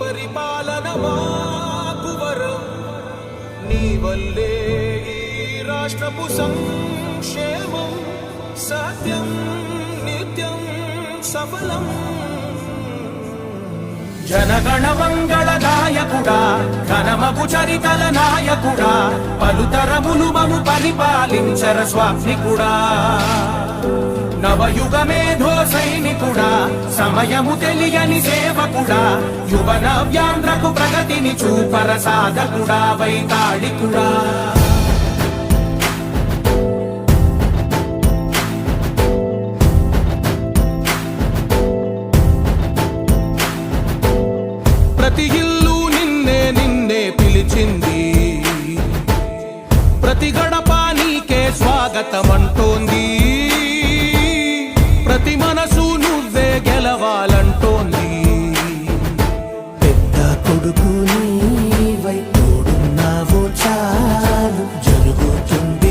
పరిపాలన మాకు వరం నీ వల్లే ఈ రాష్ట్రపు సంక్షేమం సత్యం నిత్యం సఫలం జనగణ మంగళ నాయకుడా ఘనమగు చరితల నాయకుడా పలుతరములు మము పరిపాలించర స్వామికుడా నవయుగ మేధో సైనికుడా సమయము తెలియని సేవకుడా యువ నవ్యాంధ్రకు ప్రగతిని చూపర సాధకుడా వైతాళికుడా ప్రతి ఇల్లు నిన్నే నిన్నే పిలిచింది ప్రతి గడప నీకే స్వాగతమంటోంది ప్రతి మనసు నువ్వే గెలవాలంటోంది పెద్ద కొడుకు నీవై తోడున్నావో చాలు జరుగుతుంది